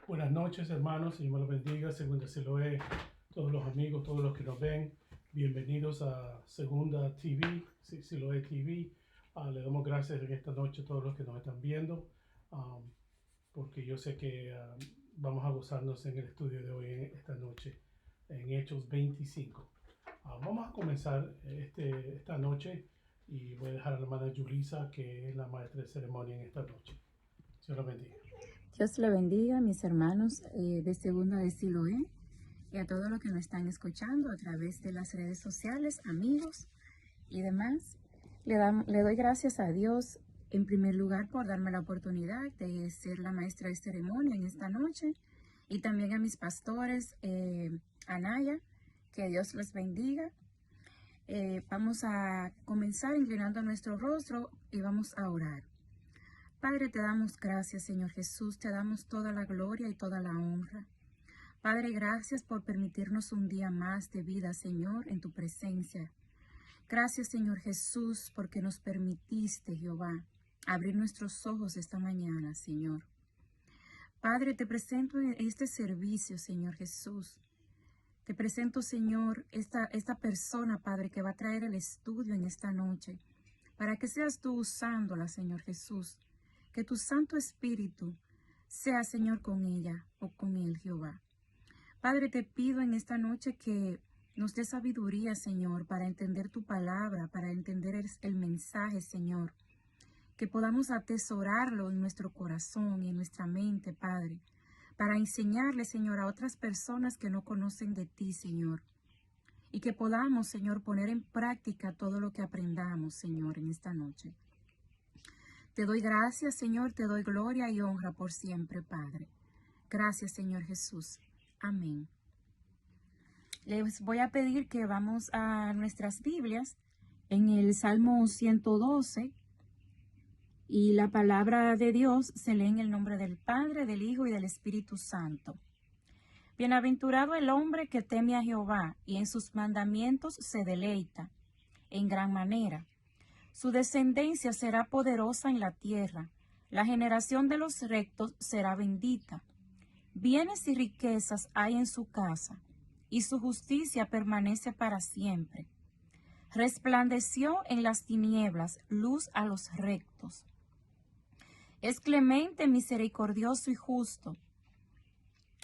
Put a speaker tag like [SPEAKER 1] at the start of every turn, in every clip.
[SPEAKER 1] Buenas noches, hermanos. Señor me los bendiga. Segunda Siloé, todos los amigos, todos los que nos ven, bienvenidos a Segunda TV, Siloé TV. Le damos gracias en esta noche a todos los que nos están viendo, porque yo sé que vamos a gozarnos en el estudio de hoy, esta noche, en Hechos 25. Vamos a comenzar esta noche y voy a dejar a la hermana Julisa, que es la maestra de ceremonia en esta noche. Dios la bendiga.
[SPEAKER 2] Dios le bendiga, mis hermanos de Segunda de Siloé, y a todos los que nos están escuchando a través de las redes sociales, amigos y demás. Le doy gracias a Dios en primer lugar por darme la oportunidad de ser la maestra de ceremonia en esta noche, y también a mis pastores, Anaya, que Dios les bendiga. Vamos a comenzar inclinando nuestro rostro y vamos a orar. Padre, te damos gracias, Señor Jesús, te damos toda la gloria y toda la honra. Padre, gracias por permitirnos un día más de vida, Señor, en tu presencia. Gracias, Señor Jesús, porque nos permitiste, Jehová, abrir nuestros ojos esta mañana, Señor. Padre, te presento este servicio, Señor Jesús. Te presento, Señor, esta persona, Padre, que va a traer el estudio en esta noche, para que seas tú usándola, Señor Jesús. Que tu Santo Espíritu sea, Señor, con ella o con él, Jehová. Padre, te pido en esta noche que nos dé sabiduría, Señor, para entender tu palabra, para entender el mensaje, Señor. Que podamos atesorarlo en nuestro corazón y en nuestra mente, Padre, para enseñarle, Señor, a otras personas que no conocen de ti, Señor. Y que podamos, Señor, poner en práctica todo lo que aprendamos, Señor, en esta noche. Te doy gracias, Señor, te doy gloria y honra por siempre, Padre. Gracias, Señor Jesús. Amén. Les voy a pedir que vamos a nuestras Biblias en el Salmo 112, y la palabra de Dios se lee en el nombre del Padre, del Hijo y del Espíritu Santo. Bienaventurado el hombre que teme a Jehová y en sus mandamientos se deleita en gran manera. Su descendencia será poderosa en la tierra, la generación de los rectos será bendita. Bienes y riquezas hay en su casa, y su justicia permanece para siempre. Resplandeció en las tinieblas luz a los rectos. Es clemente, misericordioso y justo.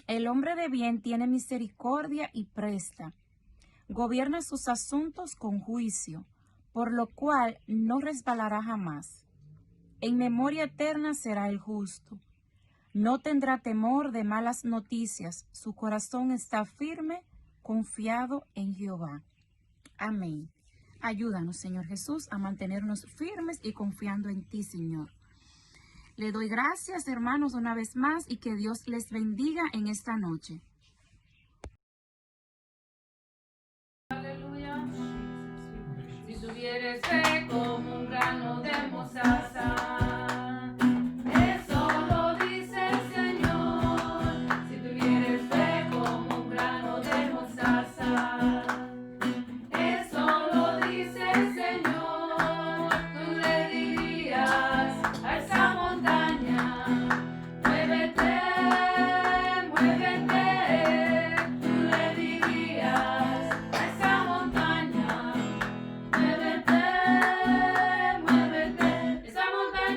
[SPEAKER 2] El hombre de bien tiene misericordia y presta. Gobierna sus asuntos con juicio, por lo cual no resbalará jamás. En memoria eterna será el justo. No tendrá temor de malas noticias. Su corazón está firme, confiado en Jehová. Amén. Ayúdanos, Señor Jesús, a mantenernos firmes y confiando en ti, Señor. Le doy gracias, hermanos, una vez más, y que Dios les bendiga en esta noche.
[SPEAKER 3] Si tuvieres fe como un grano de mostaza, eso lo dice el Señor. Si tuvieres fe como un grano de mostaza, eso lo dice el Señor. Tú le dirías a esa montaña, muévete, muévete. Tú le dirías a esa montaña, muévete, muévete. Esa montaña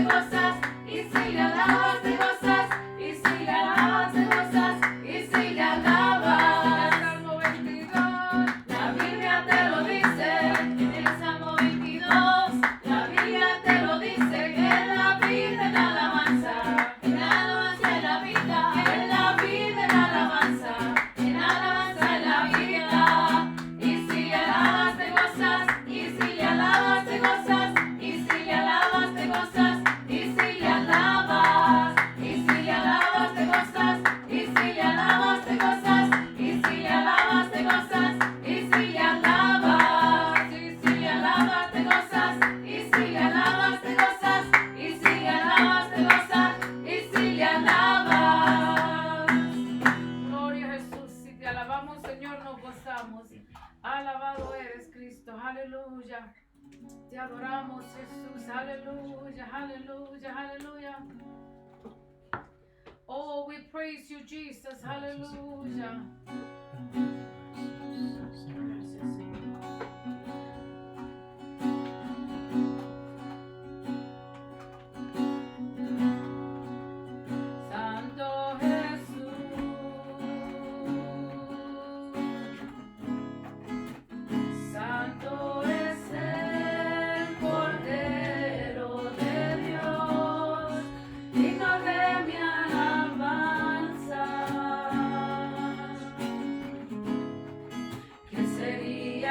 [SPEAKER 3] gozas, y si le alabas te gozas, y si le alabas te gozas, y si le alabas. Salmo 22, la Biblia te lo dice, en el Salmo 22, la Biblia te lo dice, que la vida en alabanza, en alabanza en la vida, en la vida en alabanza, en alabanza en la vida. Y si le alabas te gozas, y si le alabas te gozas, y si le alabas te gozas, y si le alabas, y si le alabas te gozas, y si le alabas te gozas, y si le alabas te gozas, y si le alabas, y si le alabas te gozas, y si le alabas te gozas, y si le alabas te gozas, y si le alabas. Gloria a Jesús, si te alabamos, Señor, nos gozamos. Alabado eres, Cristo, aleluya. Te adoramos, Jesús, aleluya, aleluya, aleluya. Oh, we praise you, Jesus, aleluya. Gracias, Señor. Santo Jesús, Santo es el Cordero de Dios, digno de mi alabanza. ¿Quién sería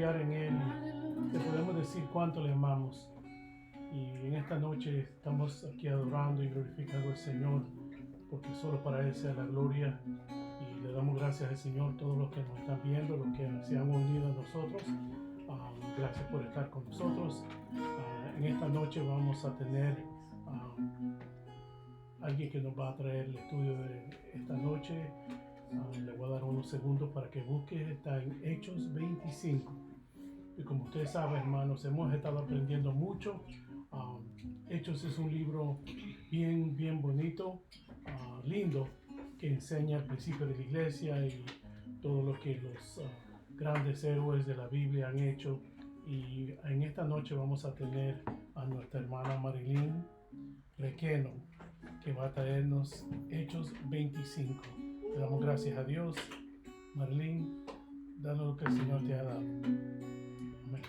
[SPEAKER 1] confiar en Él y le podemos decir cuánto le amamos. Y en esta noche estamos aquí adorando y glorificando al Señor, porque solo para Él sea la gloria. Y le damos gracias al Señor, todos los que nos están viendo, los que se han unido a nosotros. Gracias por estar con nosotros. En esta noche vamos a tener alguien que nos va a traer el estudio de esta noche. Le voy a dar unos segundos para que busque. Está en Hechos 25. Y como ustedes saben, hermanos, hemos estado aprendiendo mucho. Hechos es un libro bien bonito, lindo, que enseña el principio de la iglesia y todo lo que los grandes héroes de la Biblia han hecho. Y en esta noche vamos a tener a nuestra hermana Marilyn Requeno, que va a traernos Hechos 25. Le damos gracias a Dios. Marilyn, danos lo que el Señor te ha dado. Amén.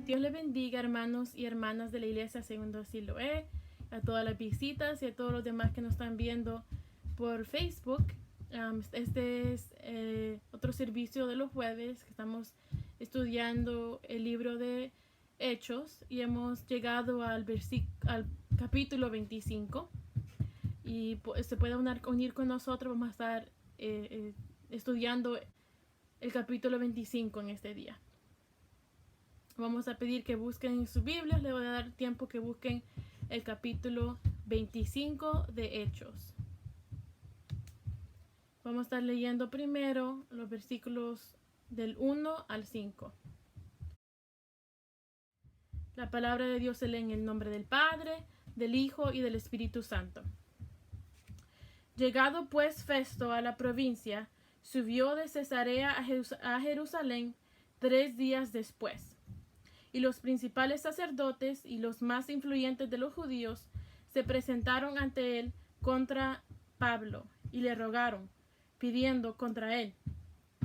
[SPEAKER 4] Dios le bendiga, hermanos y hermanas de la iglesia Segundo Siloé, a todas las visitas y a todos los demás que nos están viendo por Facebook. Este es otro servicio de los jueves que estamos estudiando el libro de Hechos y hemos llegado al capítulo 25 y se puede unir con nosotros. Vamos a estar estudiando el capítulo 25 en este día. Vamos a pedir que busquen en su Biblia. Les voy a dar tiempo que busquen el capítulo 25 de Hechos. Vamos a estar leyendo primero los versículos del 1 al 5. La palabra de Dios se lee en el nombre del Padre, del Hijo y del Espíritu Santo. Llegado pues Festo a la provincia, subió de Cesarea a Jerusalén 3 días después. Y los principales sacerdotes y los más influyentes de los judíos se presentaron ante él contra Pablo y le rogaron, pidiendo contra él,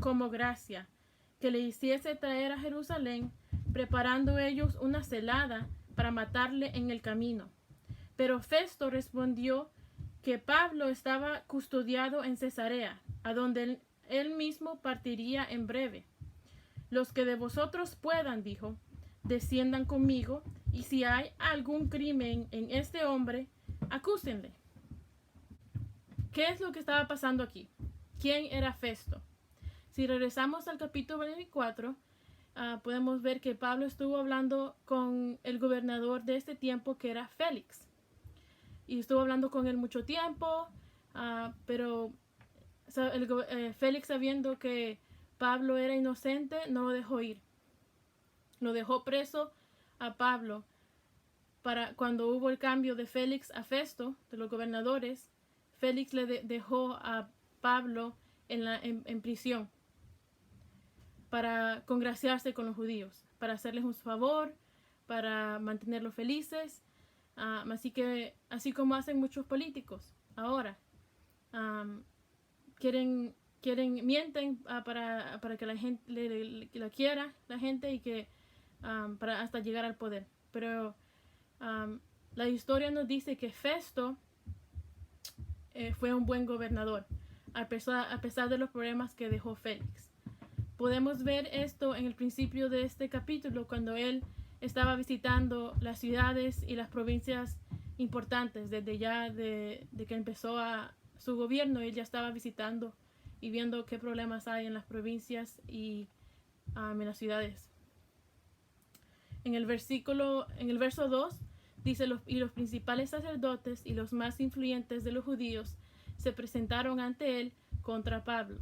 [SPEAKER 4] como gracia, que le hiciese traer a Jerusalén, preparando ellos una celada para matarle en el camino. Pero Festo respondió que Pablo estaba custodiado en Cesarea, a donde él mismo partiría en breve. Los que de vosotros puedan, dijo, desciendan conmigo, y si hay algún crimen en este hombre, acúsenle. ¿Qué es lo que estaba pasando aquí? ¿Quién era Festo? Si regresamos al capítulo 24, podemos ver que Pablo estuvo hablando con el gobernador de este tiempo, que era Félix. Y estuvo hablando con él mucho tiempo, pero Félix, sabiendo que Pablo era inocente, no lo dejó ir. Lo dejó preso a Pablo. Para cuando hubo el cambio de Félix a Festo, de los gobernadores, Félix le dejó a Pablo en prisión para congraciarse con los judíos, para hacerles un favor, para mantenerlos felices. Así como hacen muchos políticos ahora, mienten para que la gente la quiera, la gente, y que para hasta llegar al poder. Pero la historia nos dice que Festo fue un buen gobernador, a pesar de los problemas que dejó Félix. Podemos ver esto en el principio de este capítulo, cuando él estaba visitando las ciudades y las provincias importantes. Desde ya de que empezó su gobierno, él ya estaba visitando y viendo qué problemas hay en las provincias y en las ciudades. En el verso 2 dice: y los principales sacerdotes y los más influyentes de los judíos se presentaron ante él contra Pablo.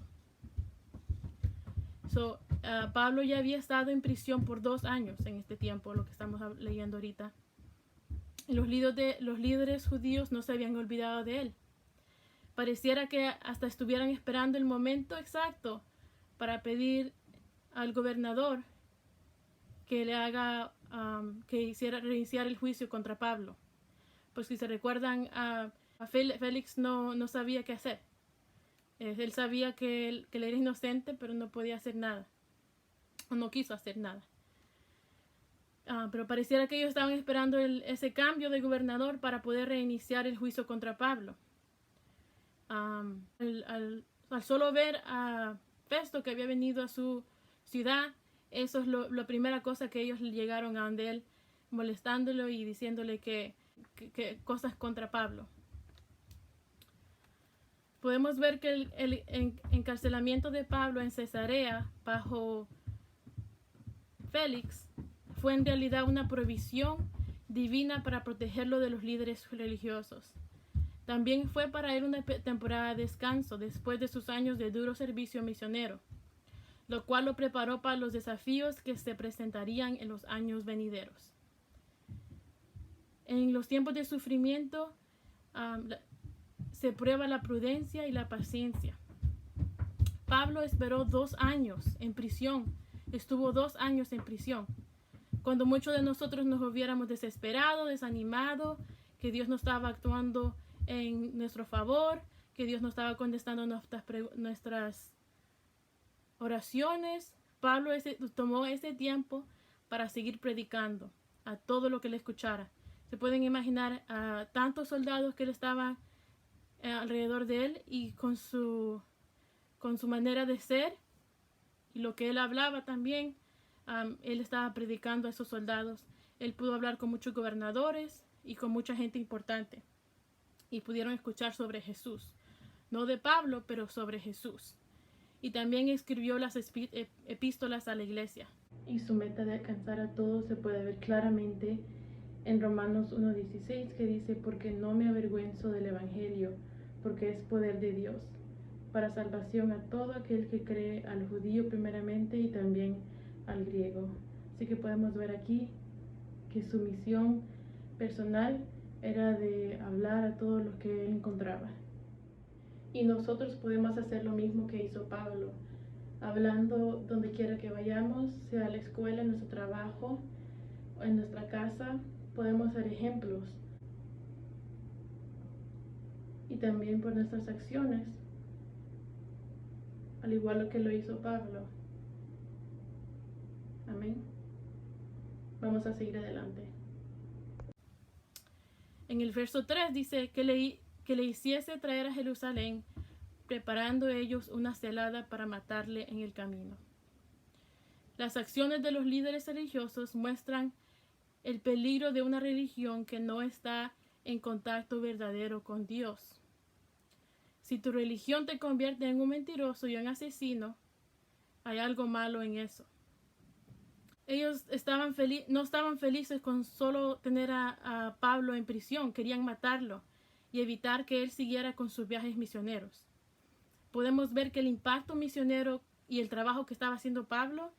[SPEAKER 4] Pablo ya había estado en prisión por 2 años en este tiempo, lo que estamos leyendo ahorita. Y los líderes judíos no se habían olvidado de él. Pareciera que hasta estuvieran esperando el momento exacto para pedir al gobernador que le haga, que hiciera reiniciar el juicio contra Pablo. Pues si se recuerdan, a Félix no sabía qué hacer. Él sabía que él era inocente, pero no podía hacer nada. O no quiso hacer nada. Pero pareciera que ellos estaban esperando ese cambio de gobernador para poder reiniciar el juicio contra Pablo. Al solo ver a Festo, que había venido a su ciudad eso es la primera cosa que ellos llegaron a donde él, molestándolo y diciéndole que cosas contra Pablo. Podemos ver que el encarcelamiento de Pablo en Cesarea bajo Félix fue en realidad una provisión divina para protegerlo de los líderes religiosos. También fue para él una temporada de descanso después de sus años de duro servicio misionero, lo cual lo preparó para los desafíos que se presentarían en los años venideros. En los tiempos de sufrimiento se prueba la prudencia y la paciencia. Pablo esperó 2 años en prisión, estuvo 2 años en prisión. Cuando muchos de nosotros nos hubiéramos desesperado, desanimado, que Dios no estaba actuando en nuestro favor, que Dios no estaba contestando nuestras oraciones, Pablo tomó ese tiempo para seguir predicando a todo lo que le escuchara. Se pueden imaginar a tantos soldados que él estaban alrededor de él, y con su manera de ser y lo que él hablaba también, él estaba predicando a esos soldados. Él pudo hablar con muchos gobernadores y con mucha gente importante, y pudieron escuchar sobre Jesús, no de Pablo, pero sobre Jesús. Y también escribió las epístolas a la iglesia. Y su meta de alcanzar a todos se puede ver claramente en Romanos 1:16, que dice: porque no me avergüenzo del evangelio, porque es poder de Dios para salvación a todo aquel que cree, al judío primeramente y también al griego. Así que podemos ver aquí que su misión personal era de hablar a todos los que él encontraba. Y nosotros podemos hacer lo mismo que hizo Pablo, hablando donde quiera que vayamos, sea a la escuela, en nuestro trabajo, o en nuestra casa. Podemos ser ejemplos. Y también por nuestras acciones, al igual que lo hizo Pablo. Amén. Vamos a seguir adelante. En el verso 3 dice que le hiciese traer a Jerusalén, preparando ellos una celada para matarle en el camino. Las acciones de los líderes religiosos muestran el peligro de una religión que no está en contacto verdadero con Dios. Si tu religión te convierte en un mentiroso y un asesino, hay algo malo en eso. Ellos no estaban felices con solo tener a Pablo en prisión, querían matarlo y evitar que él siguiera con sus viajes misioneros. Podemos ver que el impacto misionero y el trabajo que estaba haciendo Pablo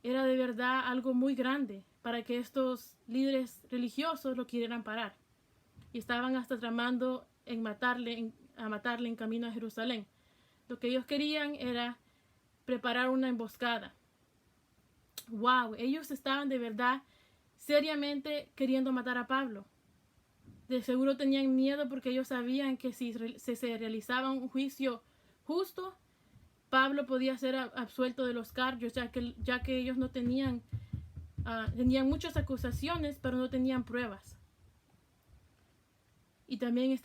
[SPEAKER 4] era de verdad algo muy grande para que estos líderes religiosos lo quisieran parar. Y estaban hasta tramando en matarle en camino a Jerusalén. Lo que ellos querían era preparar una emboscada. Wow, ellos estaban de verdad seriamente queriendo matar a Pablo. De seguro tenían miedo porque ellos sabían que si se realizaba un juicio justo, Pablo podía ser absuelto de los cargos, ya que ellos no tenían muchas acusaciones, pero no tenían pruebas. Y también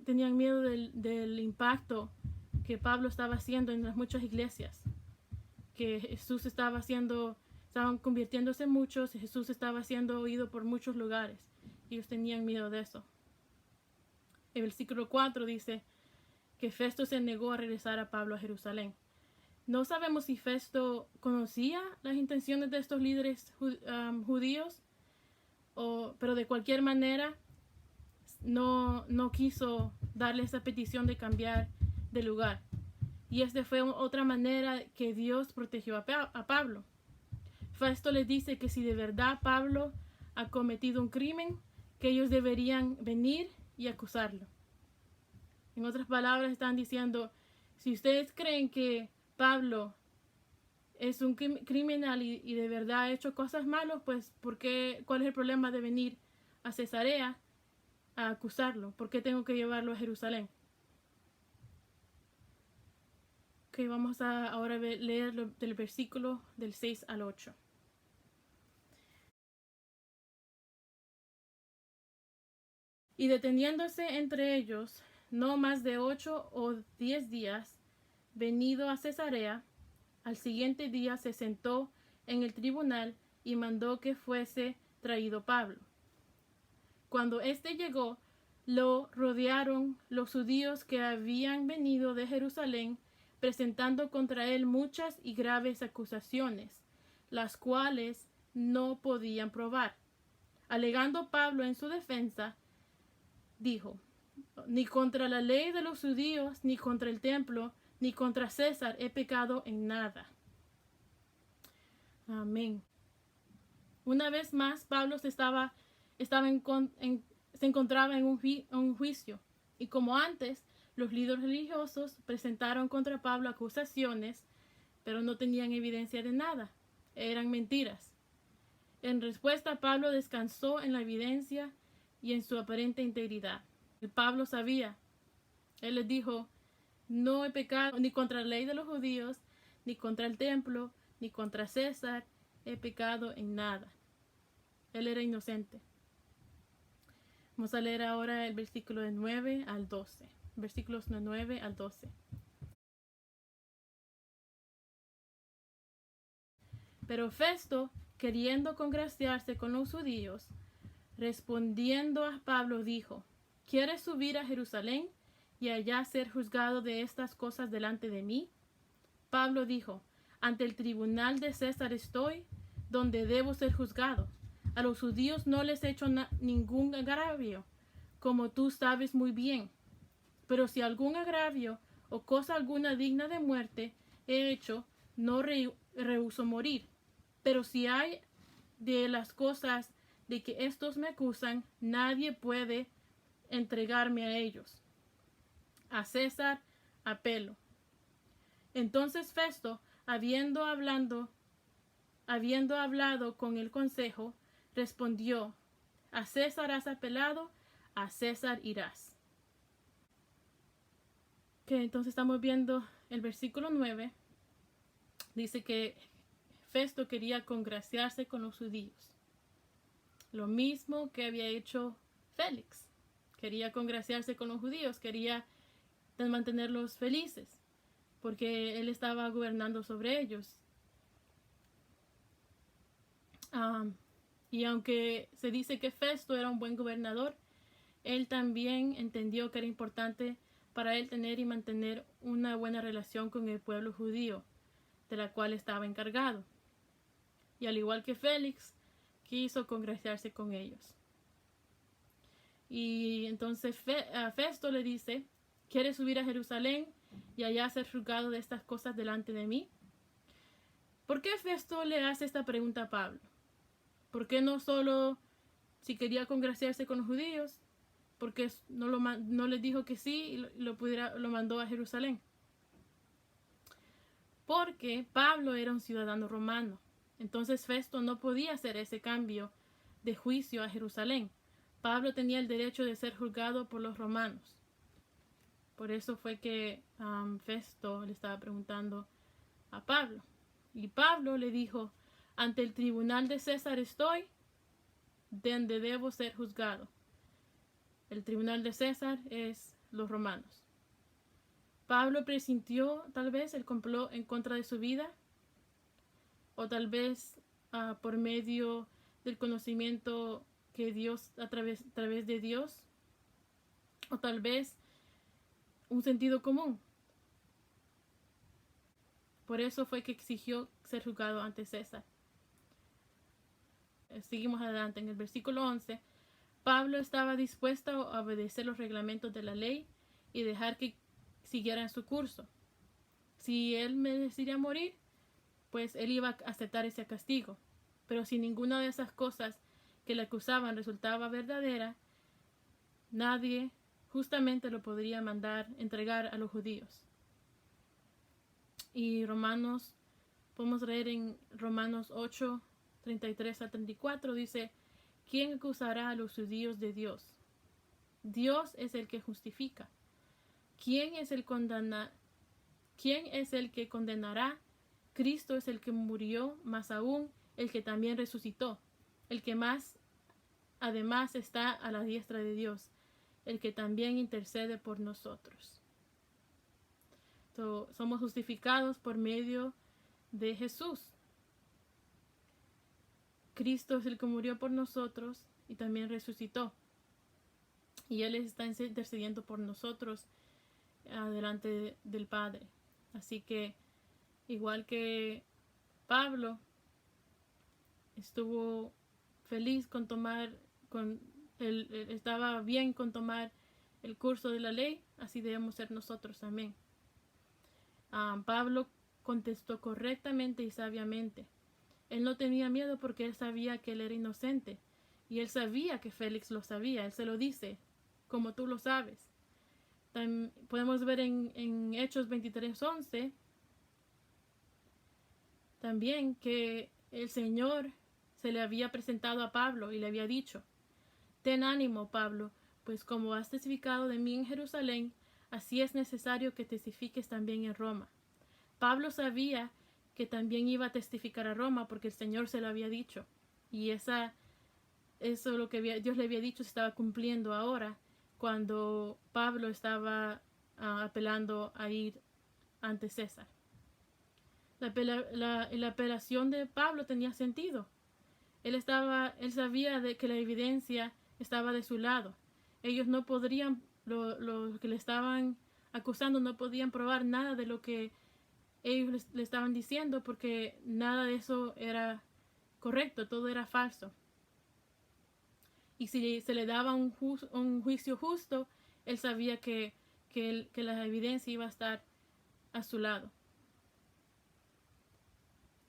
[SPEAKER 4] tenían miedo del impacto que Pablo estaba haciendo en las muchas iglesias, que Jesús estaban convirtiéndose muchos, y Jesús estaba siendo oído por muchos lugares. Ellos tenían miedo de eso. El versículo 4 dice que Festo se negó a regresar a Pablo a Jerusalén. No sabemos si Festo conocía las intenciones de estos líderes judíos, pero de cualquier manera no quiso darle esa petición de cambiar de lugar. Y esta fue otra manera que Dios protegió a Pablo. Festo les dice que si de verdad Pablo ha cometido un crimen, que ellos deberían venir y acusarlo. En otras palabras, están diciendo: si ustedes creen que Pablo es un criminal y de verdad ha hecho cosas malas, pues ¿cuál es el problema de venir a Cesarea a acusarlo? ¿Por qué tengo que llevarlo a Jerusalén? Ok, vamos a ahora leer del versículo del 6 al 8. Y deteniéndose entre ellos no más de 8 o 10 días, venido a Cesarea, al siguiente día se sentó en el tribunal y mandó que fuese traído Pablo. Cuando éste llegó, lo rodearon los judíos que habían venido de Jerusalén, presentando contra él muchas y graves acusaciones, las cuales no podían probar. Alegando Pablo en su defensa, dijo: ni contra la ley de los judíos, ni contra el templo, ni contra César he pecado en nada. Amén. Una vez más, Pablo se encontraba en un juicio, y como antes, los líderes religiosos presentaron contra Pablo acusaciones, pero no tenían evidencia de nada. Eran mentiras. En respuesta, Pablo descansó en la evidencia y en su aparente integridad. Pablo sabía. Él les dijo: no he pecado ni contra la ley de los judíos, ni contra el templo, ni contra César. He pecado en nada. Él era inocente. Vamos a leer ahora el versículo de 9 al 12. Versículos de 9 al 12. Pero Festo, queriendo congraciarse con los judíos, respondiendo a Pablo, dijo: ¿quieres subir a Jerusalén y allá ser juzgado de estas cosas delante de mí? Pablo dijo: ante el tribunal de César estoy, donde debo ser juzgado. A los judíos no les he hecho ningún agravio, como tú sabes muy bien. Pero si algún agravio o cosa alguna digna de muerte he hecho, no rehúso morir. Pero si hay de las cosas de que estos me acusan, nadie puede entregarme a ellos. A César apelo. Entonces Festo, habiendo hablado con el consejo, respondió: a César has apelado, a César irás. Entonces estamos viendo el versículo 9. Dice que Festo quería congraciarse con los judíos. Lo mismo que había hecho Félix. Quería congraciarse con los judíos, quería mantenerlos felices, porque él estaba gobernando sobre ellos. Y aunque se dice que Festo era un buen gobernador, él también entendió que era importante para él tener y mantener una buena relación con el pueblo judío, de la cual estaba encargado. Y al igual que Félix, quiso congraciarse con ellos. Y entonces Festo le dice: ¿quieres subir a Jerusalén y allá ser juzgado de estas cosas delante de mí? ¿Por qué Festo le hace esta pregunta a Pablo? ¿Por qué no solo si quería congraciarse con los judíos? Porque no les dijo que sí y lo mandó a Jerusalén. Porque Pablo era un ciudadano romano. Entonces Festo no podía hacer ese cambio de juicio a Jerusalén. Pablo tenía el derecho de ser juzgado por los romanos. Por eso fue que Festo le estaba preguntando a Pablo. Y Pablo le dijo: ante el tribunal de César estoy, donde debo ser juzgado. El tribunal de César es los romanos. Pablo presintió tal vez el complot en contra de su vida, o tal vez por medio del conocimiento que Dios, a través de Dios, o tal vez un sentido común. Por eso fue que exigió ser juzgado ante César. Seguimos adelante. En el versículo 11, Pablo estaba dispuesto a obedecer los reglamentos de la ley y dejar que siguieran su curso. Si él merecía morir, pues él iba a aceptar ese castigo. Pero si ninguna de esas cosas que le acusaban resultaba verdadera, nadie justamente lo podría entregar a los judíos. Y podemos leer en Romanos 8, 33 a 34, dice: ¿quién acusará a los judíos de Dios? Dios es el que justifica. ¿Quién es el que condenará? Cristo es el que murió, más aún el que también resucitó, el que además está a la diestra de Dios, el que también intercede por nosotros. Somos justificados por medio de Jesús. Cristo es el que murió por nosotros y también resucitó. Y Él está intercediendo por nosotros delante del Padre. Así que, igual que Pablo estuvo feliz con tomar, estaba bien con tomar el curso de la ley, así debemos ser nosotros también. Pablo contestó correctamente y sabiamente. Él no tenía miedo porque él sabía que él era inocente. Y él sabía que Félix lo sabía. Él se lo dice, como tú lo sabes. Podemos ver en Hechos 23:11 también que el Señor se le había presentado a Pablo y le había dicho: ten ánimo, Pablo, pues como has testificado de mí en Jerusalén, así es necesario que testifiques también en Roma. Pablo sabía que también iba a testificar a Roma porque el Señor se lo había dicho. Y eso lo que Dios le había dicho se estaba cumpliendo ahora cuando Pablo estaba apelando a ir ante César. La apelación de Pablo tenía sentido. Él sabía de que la evidencia estaba de su lado. Ellos no podrían, los que le estaban acusando no podían probar nada de lo que ellos le estaban diciendo porque nada de eso era correcto, todo era falso. Y si se le daba un juicio justo, él sabía que la evidencia iba a estar a su lado.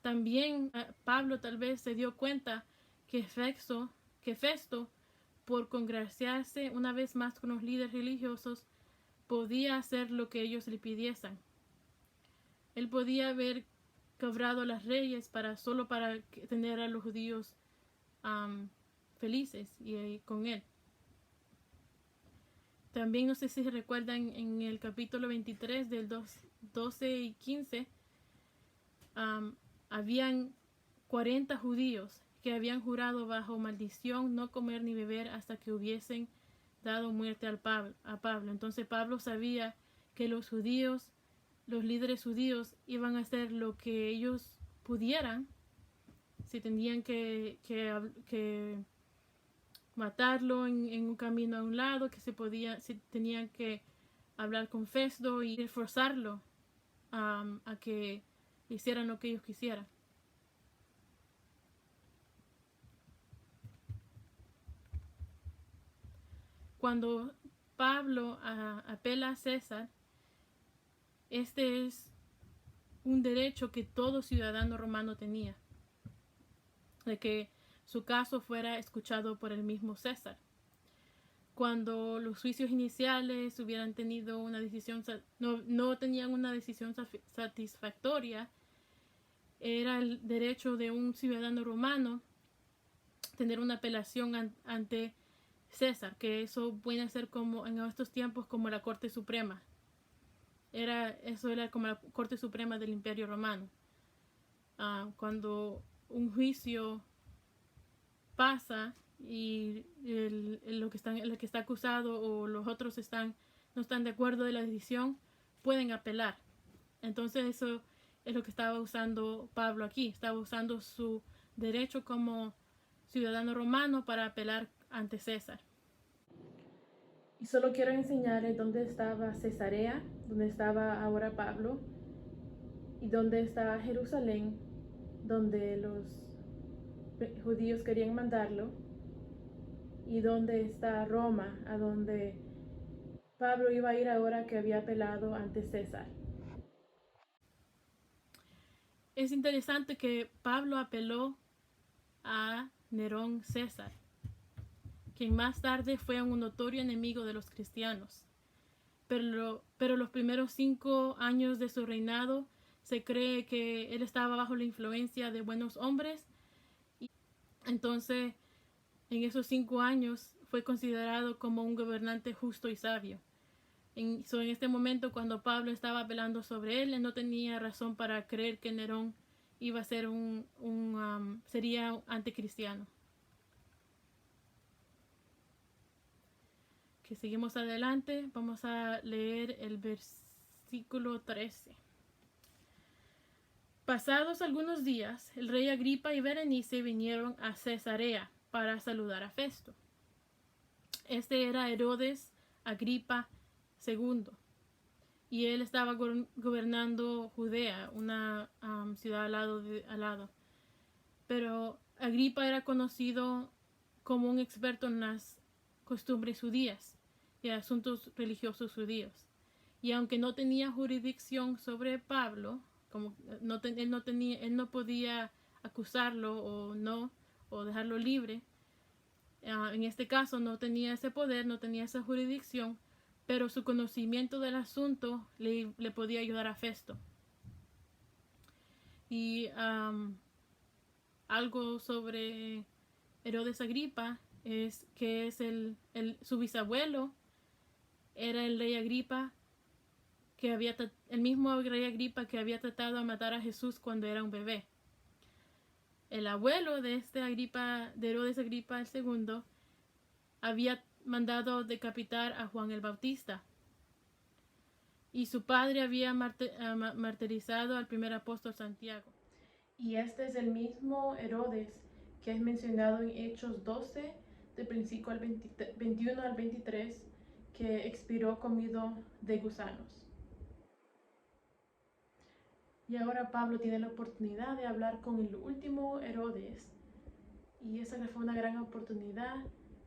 [SPEAKER 4] También Pablo tal vez se dio cuenta que Festo, por congraciarse una vez más con los líderes religiosos, podía hacer lo que ellos le pidiesen. Él podía haber quebrado las leyes solo para tener a los judíos felices y con él. También no sé si se recuerdan en el capítulo 23 del 12 y 15, habían 40 judíos que habían jurado bajo maldición no comer ni beber hasta que hubiesen dado muerte a Pablo. Entonces Pablo sabía que los líderes judíos iban a hacer lo que ellos pudieran, si tenían que matarlo en un camino a un lado, si tenían que hablar con Festo y forzarlo a que hicieran lo que ellos quisieran. Cuando Pablo apela a César, este es un derecho que todo ciudadano romano tenía, de que su caso fuera escuchado por el mismo César. Cuando los juicios iniciales hubieran tenido una decisión, no tenían una decisión satisfactoria, era el derecho de un ciudadano romano tener una apelación ante César, que eso puede ser como en estos tiempos como la Corte Suprema. Eso era como la Corte Suprema del Imperio Romano. Cuando un juicio pasa y el que está acusado o los otros no están de acuerdo de la decisión, pueden apelar. Entonces eso es lo que estaba usando Pablo aquí. Estaba usando su derecho como ciudadano romano para apelar ante César. Y solo quiero enseñarles dónde estaba Cesarea, dónde estaba ahora Pablo, y dónde está Jerusalén, donde los judíos querían mandarlo, y dónde está Roma, a donde Pablo iba a ir ahora que había apelado ante César. Es interesante que Pablo apeló a Nerón César, quien más tarde fue un notorio enemigo de los cristianos. Pero los primeros 5 años de su reinado se cree que él estaba bajo la influencia de buenos hombres. Y entonces, en esos 5 años fue considerado como un gobernante justo y sabio. En este momento, cuando Pablo estaba apelando sobre él no tenía razón para creer que Nerón iba a ser sería anticristiano. Que seguimos adelante, vamos a leer el versículo 13. Pasados algunos días, el rey Agripa y Berenice vinieron a Cesarea para saludar a Festo. Este era Herodes Agripa II, y él estaba gobernando Judea, una ciudad al lado. Pero Agripa era conocido como un experto en las costumbres judías y asuntos religiosos judíos. Y aunque no tenía jurisdicción sobre Pablo, él no podía acusarlo o dejarlo libre. En este caso no tenía ese poder, no tenía esa jurisdicción, pero su conocimiento del asunto le podía ayudar a Festo. Y algo sobre Herodes Agripa es que su bisabuelo era el rey Agripa, el mismo rey Agripa que había tratado de matar a Jesús cuando era un bebé. El abuelo de Herodes Agripa II, había mandado decapitar a Juan el Bautista. Y su padre había martirizado al primer apóstol Santiago. Y este es el mismo Herodes que es mencionado en Hechos 12, del principio 21 al 23, que expiró comido de gusanos. Y ahora Pablo tiene la oportunidad de hablar con el último Herodes. Y esa fue una gran oportunidad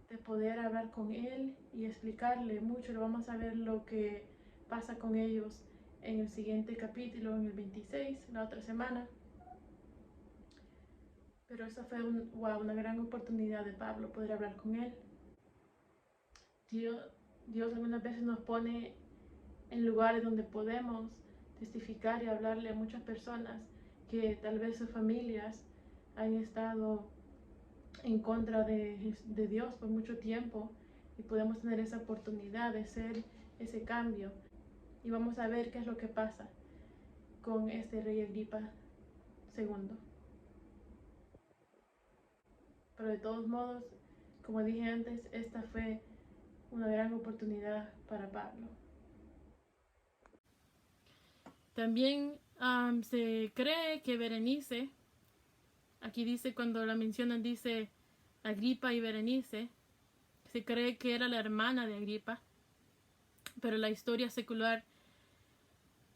[SPEAKER 4] de poder hablar con él y explicarle mucho. Lo vamos a ver lo que pasa con ellos en el siguiente capítulo, en el 26, la otra semana. Pero esa fue una gran oportunidad de Pablo poder hablar con él. Dios algunas veces nos pone en lugares donde podemos testificar y hablarle a muchas personas que tal vez sus familias han estado en contra de Dios por mucho tiempo, y podemos tener esa oportunidad de hacer ese cambio. Y vamos a ver qué es lo que pasa con este rey Agripa II. Pero de todos modos, como dije antes, esta fue una gran oportunidad para Pablo. También se cree que Berenice, aquí dice, cuando la mencionan, dice Agripa y Berenice, se cree que era la hermana de Agripa, pero la historia secular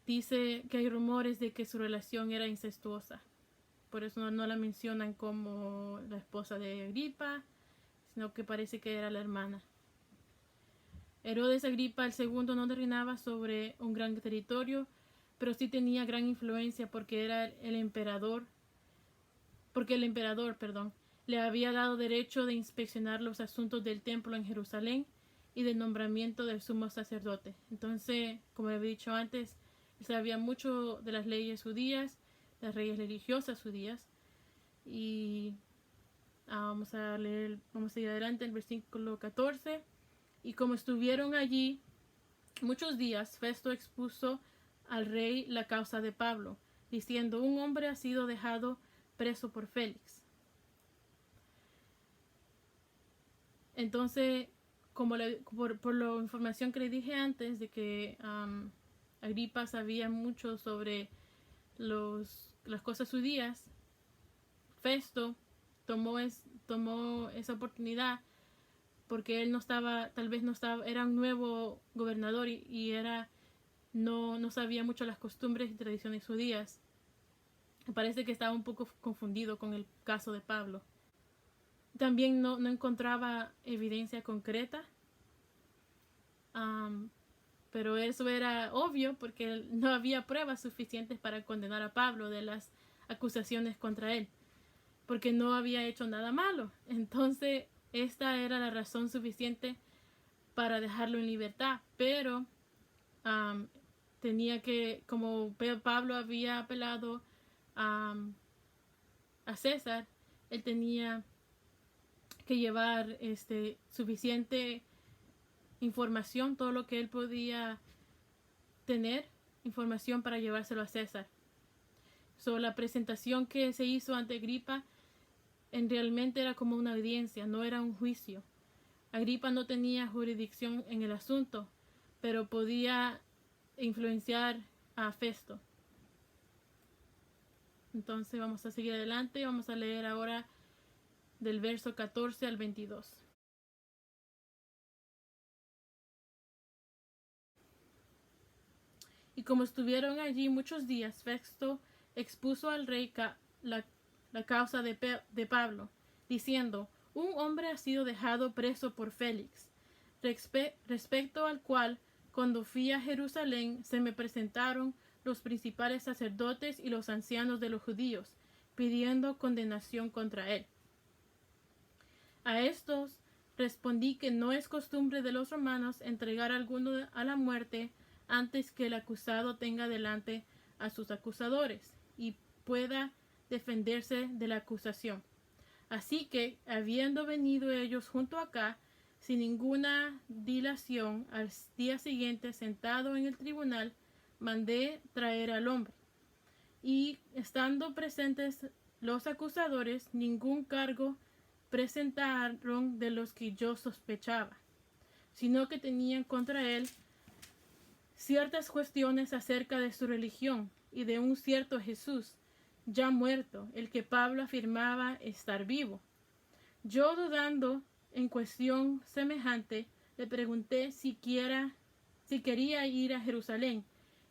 [SPEAKER 4] dice que hay rumores de que su relación era incestuosa. Por eso no la mencionan como la esposa de Agripa, sino que parece que era la hermana. Herodes Agripa II no reinaba sobre un gran territorio, pero sí tenía gran influencia porque el emperador, le había dado derecho de inspeccionar los asuntos del templo en Jerusalén y del nombramiento del sumo sacerdote. Entonces, como había dicho antes, él sabía mucho de las leyes judías, las leyes religiosas judías. Y vamos a ir adelante, el versículo 14. Y como estuvieron allí muchos días, Festo expuso al rey la causa de Pablo, diciendo: un hombre ha sido dejado preso por Félix. Entonces, por la información que le dije antes, de que Agripa sabía mucho sobre las cosas judías, Festo tomó esa oportunidad porque él era un nuevo gobernador y no sabía mucho las costumbres y tradiciones judías. Me parece que estaba un poco confundido con el caso de Pablo. También no encontraba evidencia concreta, pero eso era obvio porque no había pruebas suficientes para condenar a Pablo de las acusaciones contra él, porque no había hecho nada malo. Entonces, esta era la razón suficiente para dejarlo en libertad, pero como Pablo había apelado a César, él tenía que llevar suficiente información, todo lo que él podía tener, información para llevárselo a César. La presentación que se hizo ante Agripa realmente era como una audiencia, no era un juicio. Agripa no tenía jurisdicción en el asunto, pero podía influenciar a Festo. Entonces vamos a seguir adelante. Vamos a leer ahora del verso 14 al 22. Y como estuvieron allí muchos días, Festo expuso al rey la causa de Pablo, diciendo: un hombre ha sido dejado preso por Félix, respecto al cual, cuando fui a Jerusalén, se me presentaron los principales sacerdotes y los ancianos de los judíos, pidiendo condenación contra él. A estos respondí que no es costumbre de los romanos entregar a alguno a la muerte antes que el acusado tenga delante a sus acusadores y pueda defenderse de la acusación. Así que, habiendo venido ellos junto acá, sin ninguna dilación, al día siguiente, sentado en el tribunal, mandé traer al hombre. Y estando presentes los acusadores, ningún cargo presentaron de los que yo sospechaba, sino que tenían contra él ciertas cuestiones acerca de su religión y de un cierto Jesús, ya muerto, el que Pablo afirmaba estar vivo. Yo, dudando en cuestión semejante, le pregunté si quería ir a Jerusalén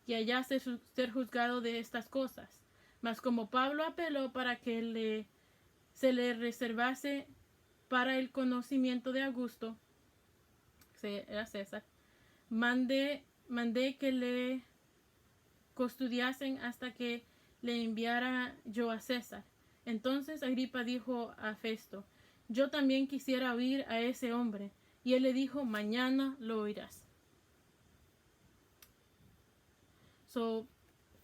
[SPEAKER 4] y allá ser juzgado de estas cosas. Mas como Pablo apeló para que se le reservase para el conocimiento de Augusto, que era César, mandé que le custodiasen hasta que le enviara yo a César. Entonces Agripa dijo a Festo: yo también quisiera oír a ese hombre. Y él le dijo: mañana lo oirás.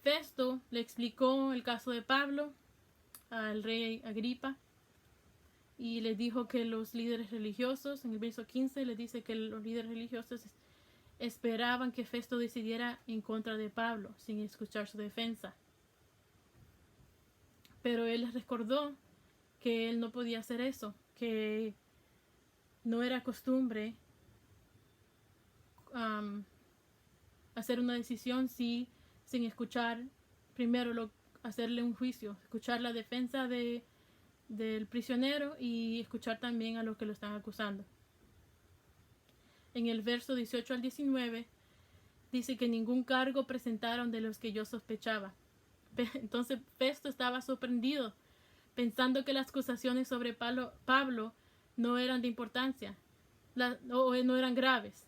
[SPEAKER 4] Festo le explicó el caso de Pablo al rey Agripa y le dijo que los líderes religiosos, en el verso 15 le dice que los líderes religiosos esperaban que Festo decidiera en contra de Pablo sin escuchar su defensa. Pero él les recordó que él no podía hacer eso, que no era costumbre hacer una decisión sin escuchar primero hacerle un juicio, escuchar la defensa del prisionero y escuchar también a los que lo están acusando. En el verso 18 al 19 dice que ningún cargo presentaron de los que yo sospechaba. Entonces Festo estaba sorprendido, pensando que las acusaciones sobre Pablo no eran de importancia o no eran graves.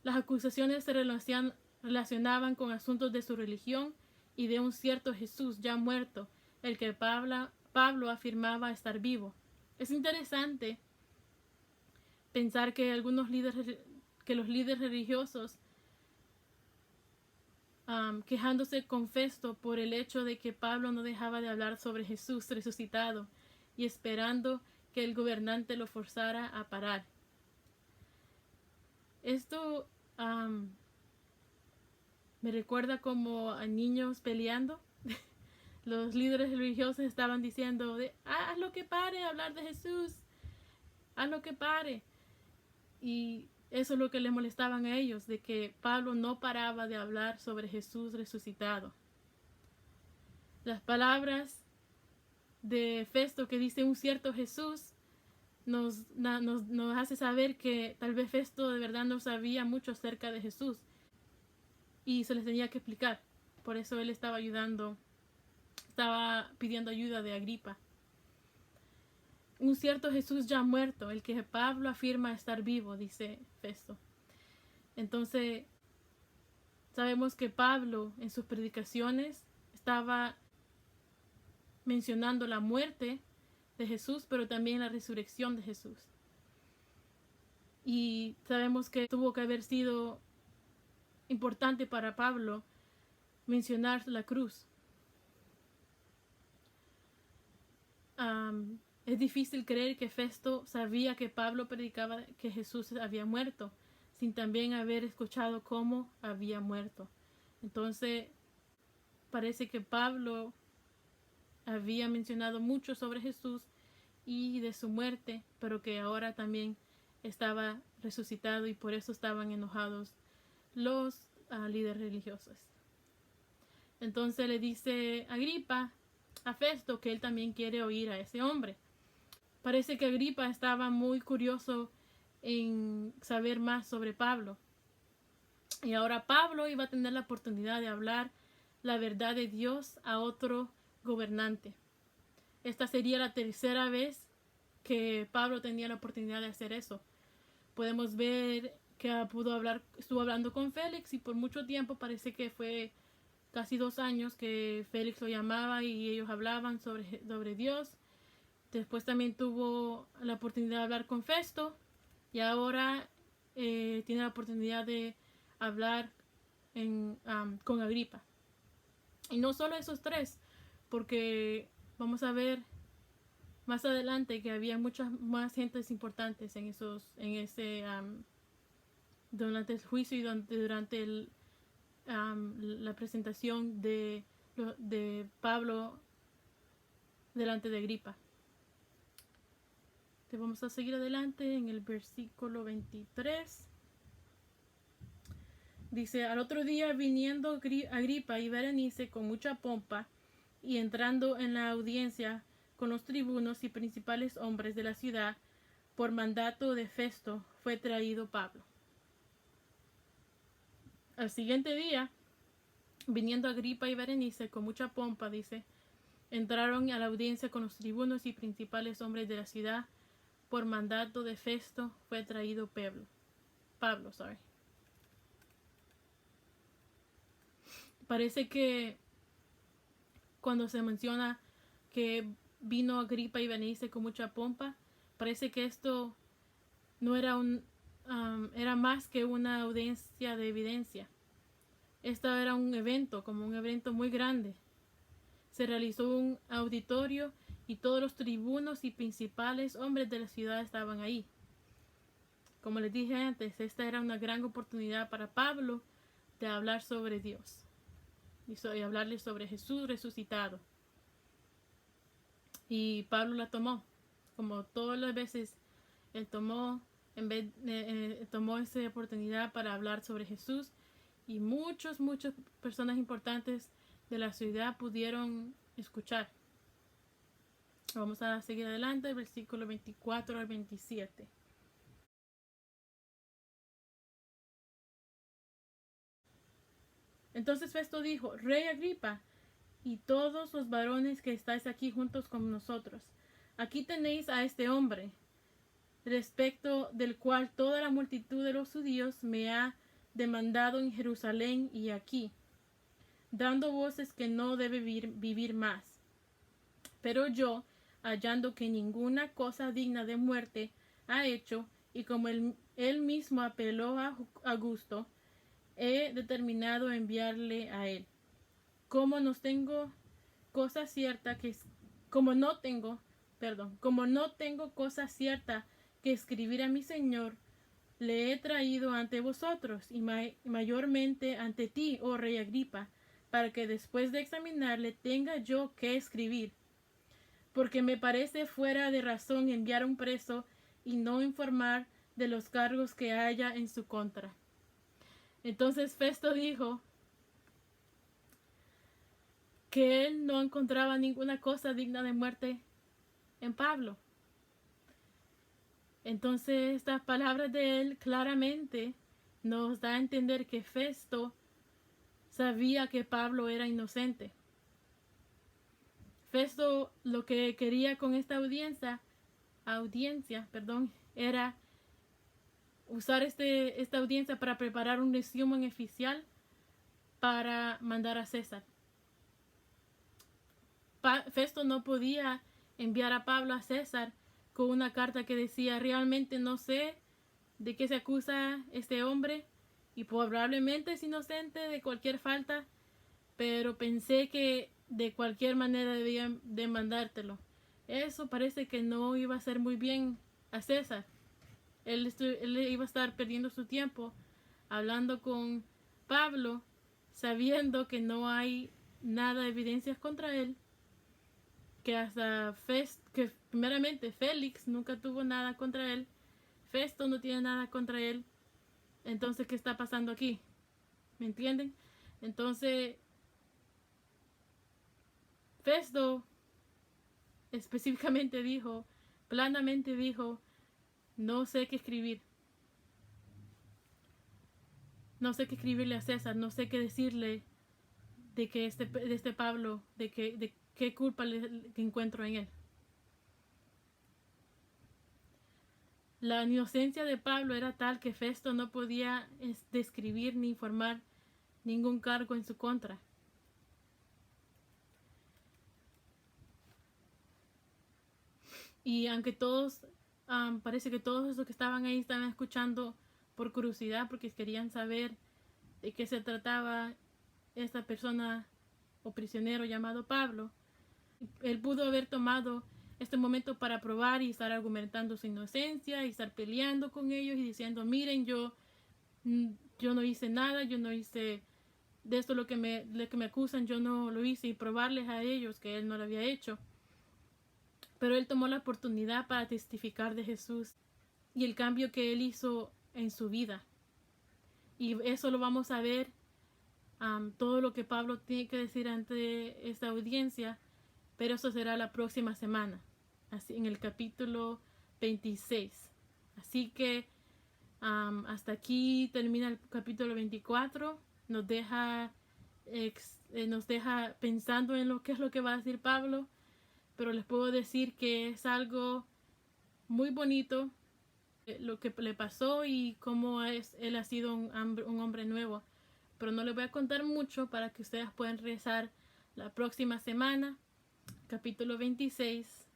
[SPEAKER 4] Las acusaciones se relacionaban con asuntos de su religión y de un cierto Jesús ya muerto, el que Pablo afirmaba estar vivo. Es interesante pensar que los líderes religiosos, quejándose con Festo por el hecho de que Pablo no dejaba de hablar sobre Jesús resucitado y esperando que el gobernante lo forzara a parar. Esto me recuerda como a niños peleando. Los líderes religiosos estaban diciendo: haz lo que pare, hablar de Jesús, haz lo que pare. Y eso es lo que les molestaban a ellos, de que Pablo no paraba de hablar sobre Jesús resucitado. Las palabras de Festo que dice un cierto Jesús nos hace saber que tal vez Festo de verdad no sabía mucho acerca de Jesús y se les tenía que explicar. Por eso él estaba pidiendo ayuda de Agripa. Un cierto Jesús ya muerto, el que Pablo afirma estar vivo, dice Festo. Entonces, sabemos que Pablo en sus predicaciones estaba mencionando la muerte de Jesús, pero también la resurrección de Jesús. Y sabemos que tuvo que haber sido importante para Pablo mencionar la cruz. Es difícil creer que Festo sabía que Pablo predicaba que Jesús había muerto, sin también haber escuchado cómo había muerto. Entonces, parece que Pablo había mencionado mucho sobre Jesús y de su muerte, pero que ahora también estaba resucitado y por eso estaban enojados los líderes religiosos. Entonces le dice Agripa a Festo que él también quiere oír a ese hombre. Parece que Agripa estaba muy curioso en saber más sobre Pablo. Y ahora Pablo iba a tener la oportunidad de hablar la verdad de Dios a otro gobernante. Esta sería la tercera vez que Pablo tenía la oportunidad de hacer eso. Podemos ver que estuvo hablando con Félix y por mucho tiempo, parece que fue casi 2 años que Félix lo llamaba y ellos hablaban sobre Dios. Después también tuvo la oportunidad de hablar con Festo y ahora tiene la oportunidad de hablar con Agripa. Y no solo esos tres, porque vamos a ver más adelante que había muchas más gentes importantes durante el juicio y durante la presentación de Pablo delante de Agripa. Vamos a seguir adelante en el versículo 23. Dice, al otro día viniendo Agripa y Berenice con mucha pompa y entrando en la audiencia con los tribunos y principales hombres de la ciudad, por mandato de Festo fue traído Pablo. Al siguiente día, viniendo Agripa y Berenice con mucha pompa, dice, entraron a la audiencia con los tribunos y principales hombres de la ciudad, por mandato de Festo fue traído Pablo. Parece que cuando se menciona que vino Agripa y Berenice con mucha pompa, parece que esto no era era más que una audiencia de evidencia. Esto era un evento, como un evento muy grande. Se realizó un auditorio y todos los tribunos y principales hombres de la ciudad estaban ahí. Como les dije antes, esta era una gran oportunidad para Pablo de hablar sobre Dios y hablarles sobre Jesús resucitado. Y Pablo la tomó, como todas las veces él tomó esa oportunidad para hablar sobre Jesús, y muchas personas importantes de la ciudad pudieron escuchar. Vamos a seguir adelante, versículo 24 al 27. Entonces Festo dijo, Rey Agripa, y todos los varones que estáis aquí juntos con nosotros, aquí tenéis a este hombre, respecto del cual toda la multitud de los judíos me ha demandado en Jerusalén y aquí, dando voces que no debe vivir más. Pero yo, hallando que ninguna cosa digna de muerte ha hecho, y como él mismo apeló a Augusto, he determinado enviarle a él. Como no tengo cosa cierta que escribir a mi Señor, le he traído ante vosotros y mayormente ante ti, oh rey Agripa, para que después de examinarle tenga yo que escribir. Porque me parece fuera de razón enviar a un preso y no informar de los cargos que haya en su contra. Entonces Festo dijo que él no encontraba ninguna cosa digna de muerte en Pablo. Entonces estas palabras de él claramente nos da a entender que Festo sabía que Pablo era inocente. Festo lo que quería con esta audiencia, era usar esta audiencia para preparar un resumen oficial para mandar a César. Festo no podía enviar a Pablo a César con una carta que decía, realmente no sé de qué se acusa este hombre y probablemente es inocente de cualquier falta, pero pensé que de cualquier manera debían de mandártelo. Eso parece que no iba a hacer muy bien a César. Él iba a estar perdiendo su tiempo hablando con Pablo, sabiendo que no hay nada de evidencias contra él, que primeramente Félix nunca tuvo nada contra él, Festo no tiene nada contra él. Entonces, ¿qué está pasando aquí? ¿Me entienden? Entonces, Festo específicamente dijo, planamente dijo, no sé qué escribir. No sé qué escribirle a César, no sé qué decirle de que de este Pablo, de qué culpa que encuentro en él. La inocencia de Pablo era tal que Festo no podía describir ni informar ningún cargo en su contra. Y aunque todos, parece que todos los que estaban ahí estaban escuchando por curiosidad, porque querían saber de qué se trataba esta persona o prisionero llamado Pablo, él pudo haber tomado este momento para probar y estar argumentando su inocencia y estar peleando con ellos y diciendo, miren, yo no hice nada, yo no hice de esto lo que me acusan, yo no lo hice, y probarles a ellos que él no lo había hecho. Pero él tomó la oportunidad para testificar de Jesús y el cambio que él hizo en su vida. Y eso lo vamos a ver, todo lo que Pablo tiene que decir ante esta audiencia, pero eso será la próxima semana, así en el capítulo 26. Así que hasta aquí termina el capítulo 24. Nos deja pensando en lo que es lo que va a decir Pablo, pero les puedo decir que es algo muy bonito lo que le pasó y cómo él ha sido un hombre nuevo. Pero no les voy a contar mucho para que ustedes puedan regresar la próxima semana, capítulo 26.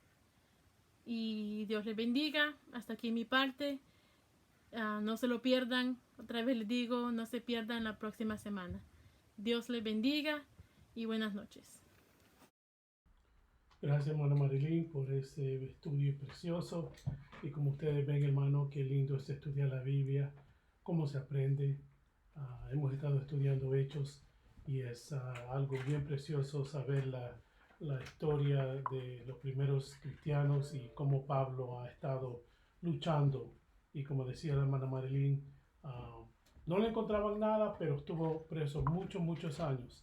[SPEAKER 4] Y Dios les bendiga. Hasta aquí mi parte. No se lo pierdan. Otra vez les digo, no se pierdan la próxima semana. Dios les bendiga y buenas noches.
[SPEAKER 1] Gracias, hermana Marilyn, por ese estudio precioso. Y como ustedes ven, hermano, qué lindo es estudiar la Biblia, cómo se aprende. Hemos estado estudiando Hechos y es algo bien precioso saber la historia de los primeros cristianos y cómo Pablo ha estado luchando. Y como decía la hermana Marilyn, no le encontraban nada, pero estuvo preso muchos años.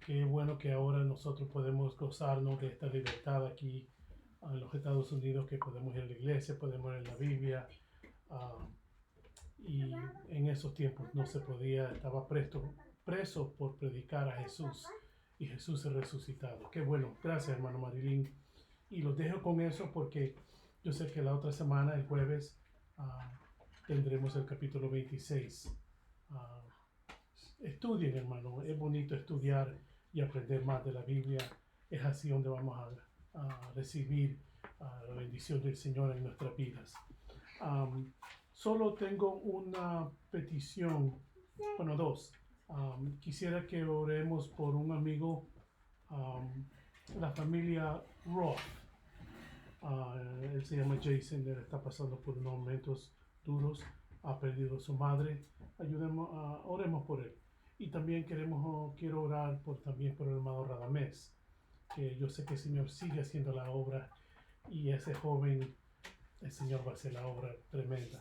[SPEAKER 1] Qué bueno que ahora nosotros podemos gozarnos de esta libertad aquí en los Estados Unidos, que podemos ir a la iglesia, podemos leer la Biblia. Y en esos tiempos no se podía, estaba preso por predicar a Jesús, y Jesús es resucitado. Qué bueno, gracias hermano Marilyn. Y los dejo con eso porque yo sé que la otra semana, el jueves, tendremos el capítulo 26. Estudien, hermano, es bonito estudiar y aprender más de la Biblia. Es así donde vamos a recibir la bendición del Señor en nuestras vidas. Solo tengo una petición, bueno, dos. Quisiera que oremos por un amigo, la familia Roth. Él se llama Jason, él está pasando por unos momentos duros, ha perdido a su madre. Oremos por él. Y también quiero orar también por el hermano Radamés, que yo sé que el Señor sigue haciendo la obra, y ese joven, el Señor va a hacer la obra tremenda.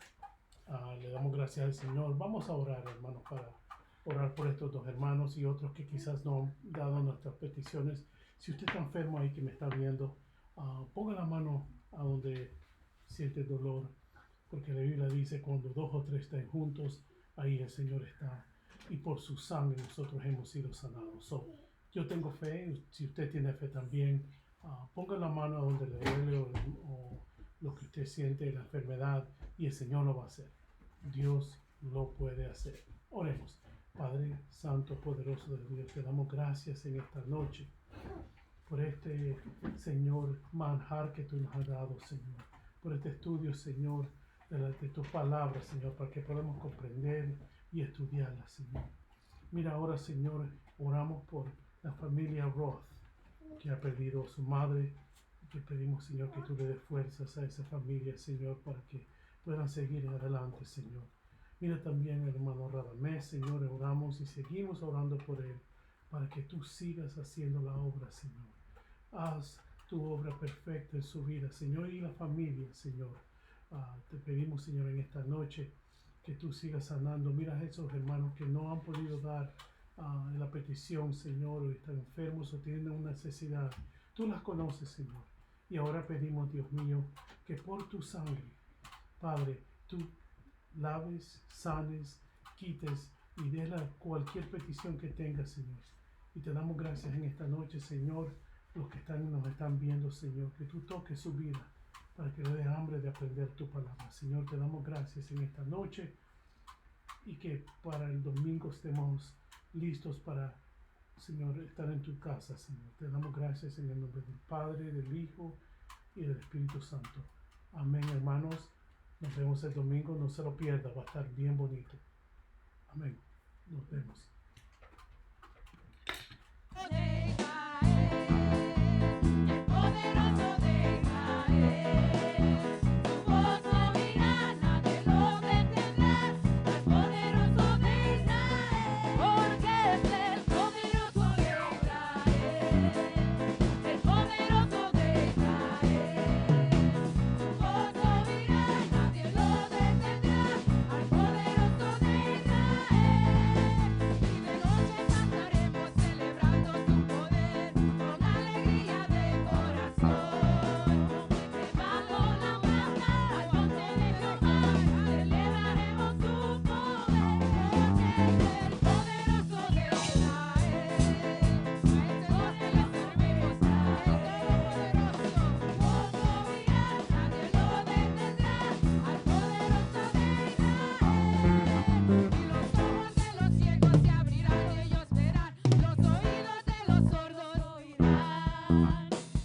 [SPEAKER 1] Le damos gracias al Señor. Vamos a orar, hermanos, para orar por estos dos hermanos y otros que quizás no han dado nuestras peticiones. Si usted está enfermo ahí que me está viendo, ponga la mano a donde siente dolor, porque la Biblia dice, cuando 2 o 3 estén juntos, ahí el Señor está, y por su sangre nosotros hemos sido sanados. Yo tengo fe. Si usted tiene fe también, ponga la mano a donde le duele o lo que usted siente, la enfermedad, y el Señor lo va a hacer. Dios lo puede hacer. Oremos. Padre Santo, poderoso de Dios, te damos gracias en esta noche por este, Señor, manjar que tú nos has dado, Señor, por este estudio, Señor, de tus palabras, Señor, para que podamos comprender y estudiarlas, Señor. Mira ahora, Señor, oramos por la familia Roth, que ha perdido a su madre, y que pedimos, Señor, que tú le des fuerzas a esa familia, Señor, para que puedan seguir adelante, Señor. Mira también al hermano Radamés, Señor, oramos y seguimos orando por él, para que tú sigas haciendo la obra, Señor. Haz tu obra perfecta en su vida, Señor, y la familia, Señor. Te pedimos, Señor, en esta noche que tú sigas sanando. Mira a esos hermanos que no han podido dar la petición, Señor, o están enfermos o tienen una necesidad. Tú las conoces, Señor. Y ahora pedimos, Dios mío, que por tu sangre, Padre, tú laves, sanes, quites y des cualquier petición que tengas, Señor. Y te damos gracias en esta noche, Señor, los que nos están viendo, Señor, que tú toques su vida para que le dé hambre de aprender tu palabra. Señor, te damos gracias en esta noche y que para el domingo estemos listos para, Señor, estar en tu casa, Señor. Te damos gracias en el nombre del Padre, del Hijo y del Espíritu Santo. Amén, hermanos. Nos vemos el domingo, no se lo pierda, va a estar bien bonito. Amén. Nos vemos.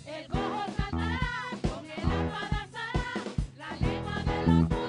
[SPEAKER 3] El cojo saltará, con el alma danzará, la lengua de los